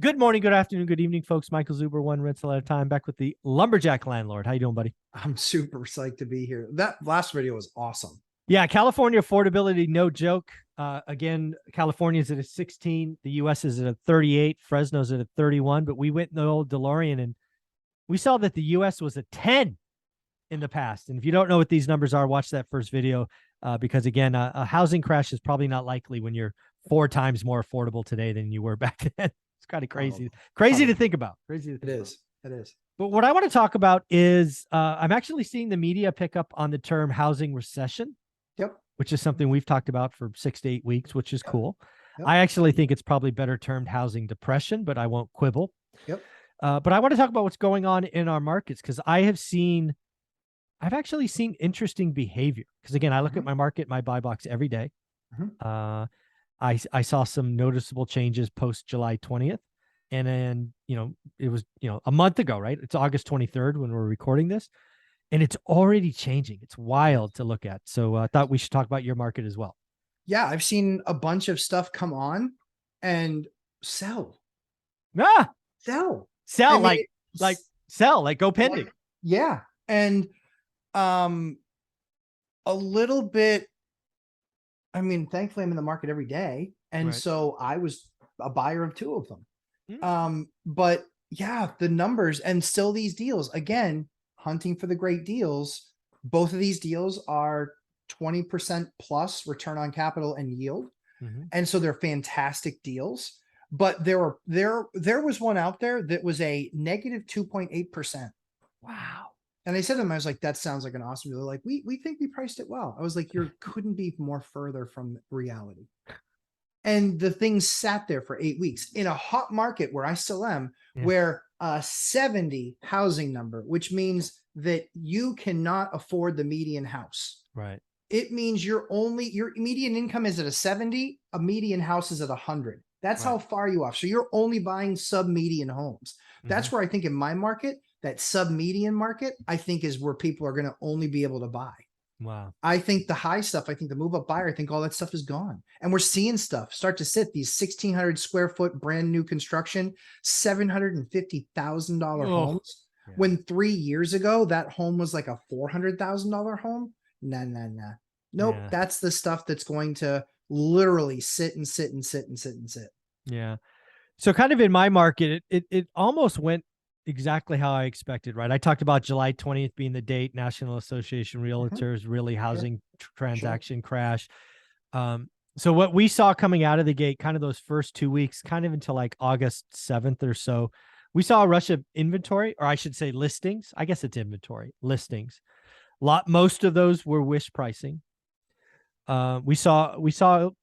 Good morning, good afternoon, good evening, folks. Michael Zuber, one rental at a time, back with the Lumberjack Landlord. How you doing, buddy? I'm super psyched to be here. That last video was awesome. Yeah, California affordability, no joke. Again, California's at a 16, the U.S. is at a 38, Fresno's at a 31, but we went in the old DeLorean and we saw that the U.S. was a 10 in the past. And if you don't know what these numbers are, watch that first video because, again, a housing crash is probably not likely when you're 4 times more affordable today than you were back then. It's kind of crazy. Probably. Crazy to Probably. think about. Crazy to It think about. is. It is. But what I want to talk about is I'm actually seeing the media pick up on the term housing recession, Yep. which is something we've talked about for 6 to 8 weeks, which is Yep. cool. Yep. I actually think it's probably better termed housing depression, but I won't quibble. Yep. But I want to talk about what's going on in our markets because I've actually seen interesting behavior. Because again, I look at my market, my buy box every day. I saw some noticeable changes post July 20th. And then, it was, a month ago, right? It's August 23rd when we're recording this. And it's already changing. It's wild to look at. So I thought we should talk about your market as well. Yeah, I've seen a bunch of stuff come on and sell. Ah, Sell. sell, I mean, like sell, like go pending. yeah. And a little bit, I mean, thankfully I'm in the market every day. And Right. so I was a buyer of two of them. Mm. But yeah, the numbers and still these deals, again, hunting for the great deals. Both of these deals are 20% plus return on capital and yield. Mhm. And so they're fantastic deals. But there was one out there that was a negative 2.8%. Wow. And I said to them, I was like, that sounds like an awesome deal. They're like, we think we priced it well. I was like, you couldn't be more further from reality. And the thing sat there for 8 weeks in a hot market where I still am, Yeah. where a 70 housing number, which means that you cannot afford the median house. Right. It means your median income is at a 70, a median house is at 100. That's how Right. far you off. So you're only buying sub-median homes. That's Mhm. where I think in my market, that sub-median market, I think is where people are going to only be able to buy. Wow. I think the high stuff, I think the move up buyer, I think all that stuff is gone. And we're seeing stuff start to sit, these 1,600 square foot brand new construction, $750,000 Oh, homes. yeah. When 3 years ago, that home was like a $400,000 home. Nah. Nope. Yeah. That's the stuff that's going to literally sit and sit and sit and sit and sit. Yeah. So kind of in my market, it almost went exactly how I expected, right? I talked about July 20th being the date, National Association Realtors, really Sure. housing Sure. transaction crash. So what we saw coming out of the gate, kind of those first 2 weeks, kind of until like August 7th or so, we saw a rush of inventory, or I should say listings. I guess it's inventory, listings. Most of those were wish pricing. We saw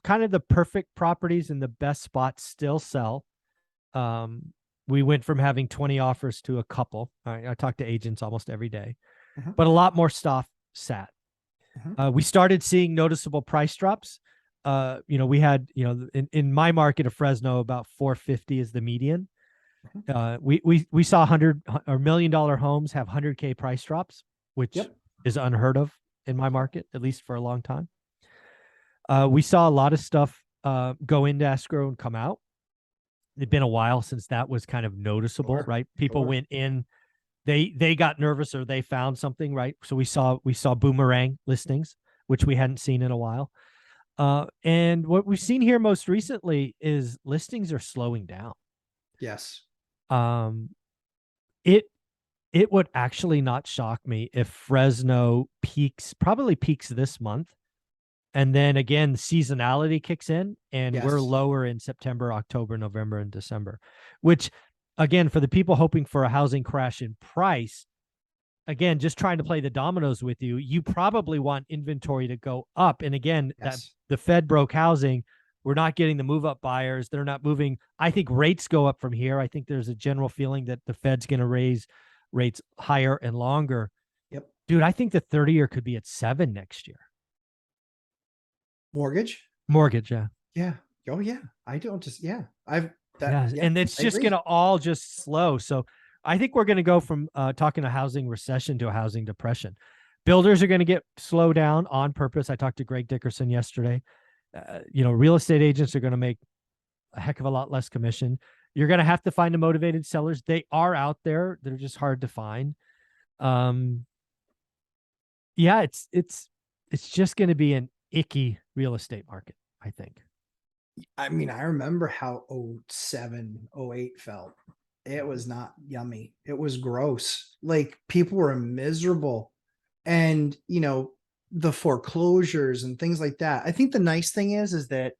kind of the perfect properties in the best spots still sell. We went from having 20 offers to a couple. I talk to agents almost every day, but a lot more stuff sat. We started seeing noticeable price drops. We had, in my market of Fresno, about 450 is the median. We saw 100 or $1 million homes have 100K price drops, which is unheard of in my market, at least for a long time. We saw a lot of stuff go into escrow and come out. It'd been a while since that was kind of noticeable, right? People went in, they got nervous or they found something, right? So we saw boomerang listings, which we hadn't seen in a while. And what we've seen here most recently is listings are slowing down. Yes. It would actually not shock me if Fresno probably peaks this month. And then again, seasonality kicks in and we're lower in September, October, November, and December, which again, for the people hoping for a housing crash in price, again, just trying to play the dominoes with you, you probably want inventory to go up. And again, that the Fed broke housing. We're not getting the move up buyers. They're not moving. I think rates go up from here. I think there's a general feeling that the Fed's going to raise rates higher and longer. Yep. Dude, I think the 30-year could be at 7 next year. Mortgage, yeah. Yeah. Oh yeah. I don't just, yeah. And it's just going to all just slow. So I think we're going to go from talking a housing recession to a housing depression. Builders are going to get slowed down on purpose. I talked to Greg Dickerson yesterday. Real estate agents are going to make a heck of a lot less commission. You're going to have to find the motivated sellers. They are out there. They're just hard to find. Yeah, it's just going to be an icky real estate market, I think. I mean, I remember how 07, 08 felt. It was not yummy. It was gross. Like, people were miserable. And, the foreclosures and things like that. I think the nice thing is that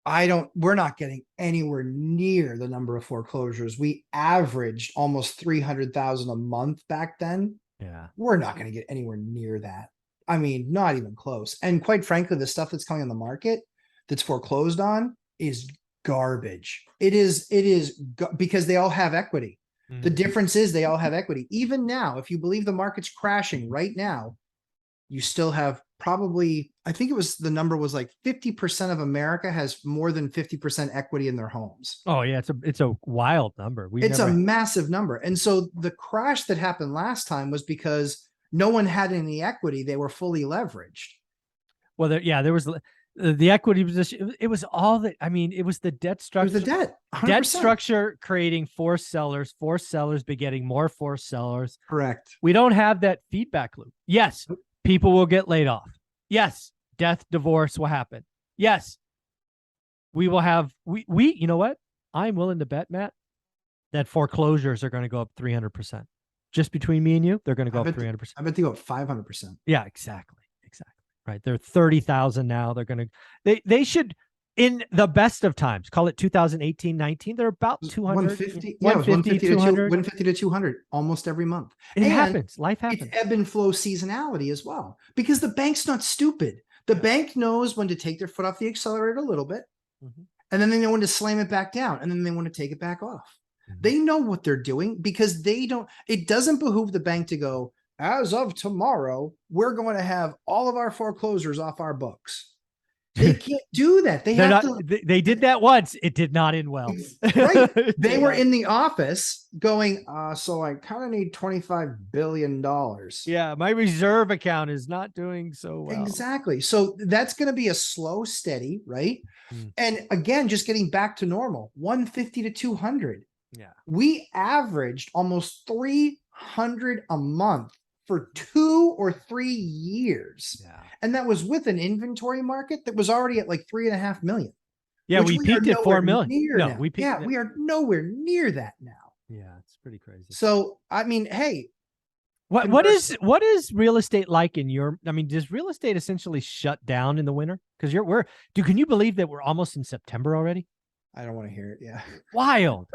we're not getting anywhere near the number of foreclosures. We averaged almost 300,000 a month back then. Yeah. We're not going to get anywhere near that. I mean, not even close. And quite frankly, the stuff that's coming on the market that's foreclosed on is garbage. It is because they all have equity. The difference is they all have equity. Even now, if you believe the market's crashing right now, you still have probably, I think the number was like 50% of America has more than 50% equity in their homes. Oh yeah. It's a wild number. It's a massive number. And so the crash that happened last time was because no one had any equity. They were fully leveraged. Well, there was the equity position. It was all that. I mean, it was the debt structure. It was the debt. 100%. Debt structure creating forced sellers begetting more forced sellers. Correct. We don't have that feedback loop. Yes, people will get laid off. Yes, death, divorce will happen. Yes, we will have, you know what? I'm willing to bet, Matt, that foreclosures are going to go up 300%. Just between me and you, they're going to go up 300%. I bet they go up 500%. Yeah, exactly. Right. They're 30,000 now. They're going to, they should, in the best of times, call it 2018, 19, they're about 200. 150, yeah, 150 to 200. 150 to 200 almost every month. It happens. Life happens. It's ebb and flow seasonality as well, because the bank's not stupid. The bank knows when to take their foot off the accelerator a little bit, and then they know when to slam it back down, and then they want to take it back off. They know what they're doing, because it doesn't behoove the bank to go, as of tomorrow, we're going to have all of our foreclosures off our books. They can't do that. They did that once. It did not end well. Right. They were in the office going, so I kind of need $25 billion. Yeah, my reserve account is not doing so well. Exactly. So that's going to be a slow, steady, right? And again, just getting back to normal, 150 to 200. Yeah. We averaged almost 300 a month for 2 or 3 years. Yeah. And that was with an inventory market that was already at like 3.5 million. Yeah, we peaked at 4 million. No, we are nowhere near that now. Yeah, it's pretty crazy. So, I mean, hey, what is real estate like in your, I mean, does real estate essentially shut down in the winter? Because can you believe that we're almost in September already? I don't want to hear it. Yeah. Wild.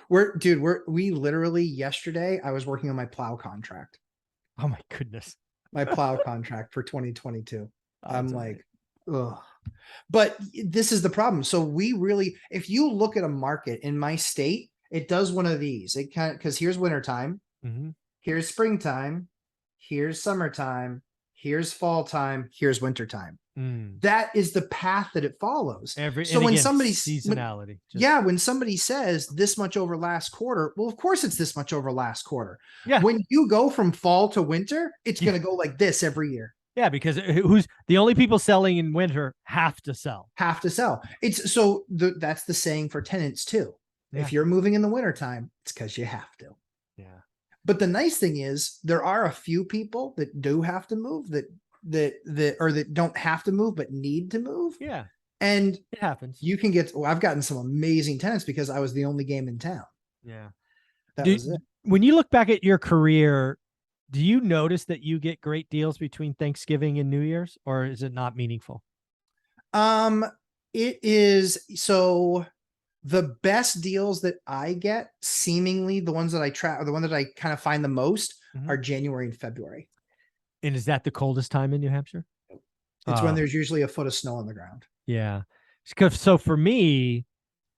We literally yesterday, I was working on my plow contract. Oh my goodness. My plow contract for 2022. I'm like, ugh. But this is the problem. So if you look at a market in my state, it does one of these. It kind of, because here's wintertime, here's springtime, here's summertime, here's fall time, here's wintertime. That is the path that it follows. When somebody seasonality. When somebody says this much over last quarter, well, of course it's this much over last quarter. Yeah. When you go from fall to winter, it's going to go like this every year. Yeah, because who's the only people selling in winter have to sell. That's the saying for tenants too. Yeah. If you're moving in the wintertime, it's because you have to. Yeah. But the nice thing is there are a few people that do have to move that don't have to move but need to move. Yeah. And it happens. You can I've gotten some amazing tenants because I was the only game in town. Yeah. That was it. When you look back at your career, do you notice that you get great deals between Thanksgiving and New Year's, or is it not meaningful? It is. So the best deals that I get, seemingly the ones that I track, or the one that I kind of find the most, are January and February. And is that the coldest time in New Hampshire? It's when there's usually a foot of snow on the ground. Yeah. So for me,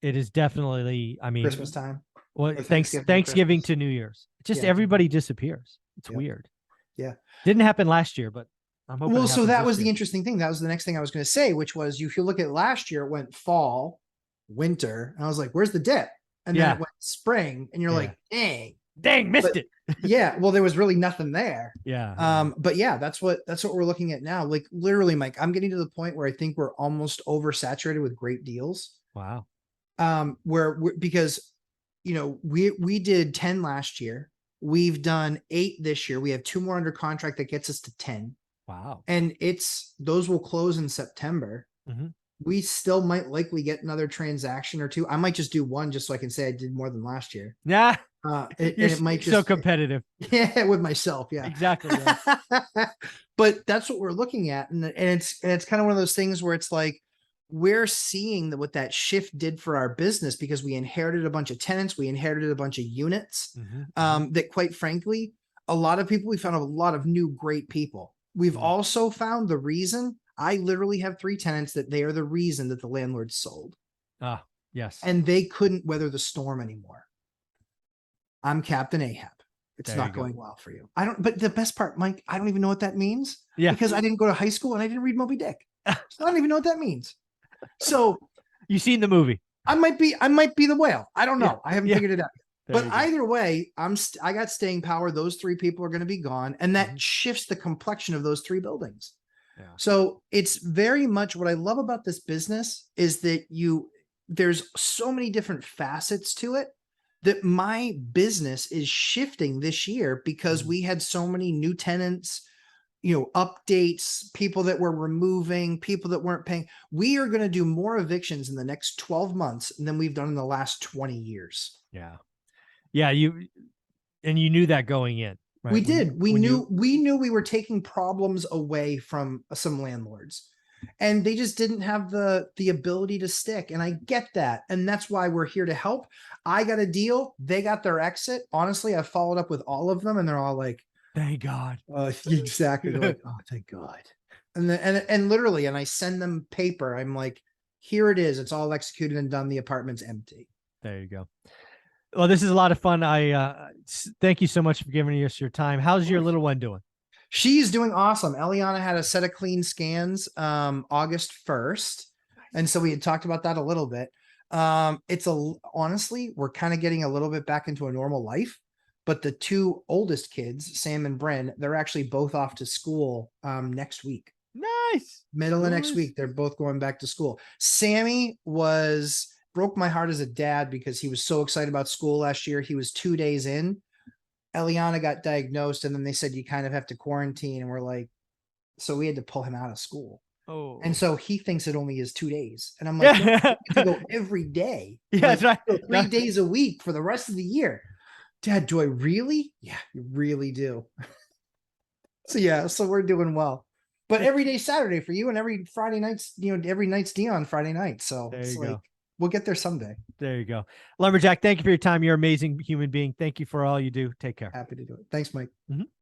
it is definitely, I mean, Christmas time. Well, Thanksgiving to New Year's. Just everybody disappears. It's weird. Yeah. Didn't happen last year, but I'm hoping. Well, so that was the interesting thing. That was the next thing I was going to say, which was if you look at last year, it went fall, winter, and I was like, where's the dip? And then it went spring, and you're like, dang, missed it. Yeah. Well, there was really nothing there. Yeah. But yeah, that's what we're looking at now. Like literally, Mike, I'm getting to the point where I think we're almost oversaturated with great deals. Wow. Because, you know, we did 10 last year. We've done 8 this year. We have 2 more under contract that gets us to 10. Wow. And those will close in September. We still might likely get another transaction or 2. I might just do 1 just so I can say I did more than last year. Yeah. And You're it might so just competitive. Yeah, with myself. Yeah, Exactly. Yeah. But that's what we're looking at. And it's kind of one of those things where it's like, we're seeing what that shift did for our business, because we inherited a bunch of tenants, we inherited a bunch of units, that quite frankly, a lot of people, we found a lot of new great people. We've also found the reason. I literally have 3 tenants that they are the reason that the landlord sold. Ah, yes. And they couldn't weather the storm anymore. I'm Captain Ahab. It's not going well for you. But the best part, Mike, I don't even know what that means. Yeah. Because I didn't go to high school and I didn't read Moby Dick. So I don't even know what that means. So you've seen the movie. I might be the whale. I don't know. I haven't figured it out. There But either way, I got staying power. Those 3 people are going to be gone. And that shifts the complexion of those 3 buildings. Yeah. So it's very much what I love about this business is that there's so many different facets to it, that my business is shifting this year because we had so many new tenants, you know, updates, people that were removing, people that weren't paying. We are going to do more evictions in the next 12 months than we've done in the last 20 years. Yeah. Yeah. You knew that going in. Right? We did. We knew we were taking problems away from some landlords, and they just didn't have the ability to stick. And I get that. And that's why we're here to help. I got a deal. They got their exit. Honestly, I followed up with all of them and they're all like, thank God. Exactly. They're like, oh, thank God. And literally, and I send them paper. I'm like, here it is. It's all executed and done. The apartment's empty. There you go. Well, this is a lot of fun. I thank you so much for giving us your time. How's your little one doing? She's doing awesome. Eliana had a set of clean scans August 1st. And so we had talked about that a little bit. Honestly, we're kind of getting a little bit back into a normal life. But the 2 oldest kids, Sam and Bryn, they're actually both off to school next week. Nice. Middle of next week, they're both going back to school. Sammy broke my heart as a dad because he was so excited about school last year. He was 2 days in. Eliana got diagnosed, and then they said you kind of have to quarantine. And we're like, so we had to pull him out of school. Oh. And so he thinks it only is 2 days. And I'm like, you have to go every day. Yeah, that's right. 3 days a week for the rest of the year. Dad, do I really? Yeah, you really do. So we're doing well. But every day Saturday for you, and every Friday night's, every night's Dion Friday night. So it's like, we'll get there someday. There you go. Lumberjack, thank you for your time. You're an amazing human being. Thank you for all you do. Take care. Happy to do it. Thanks, Mike.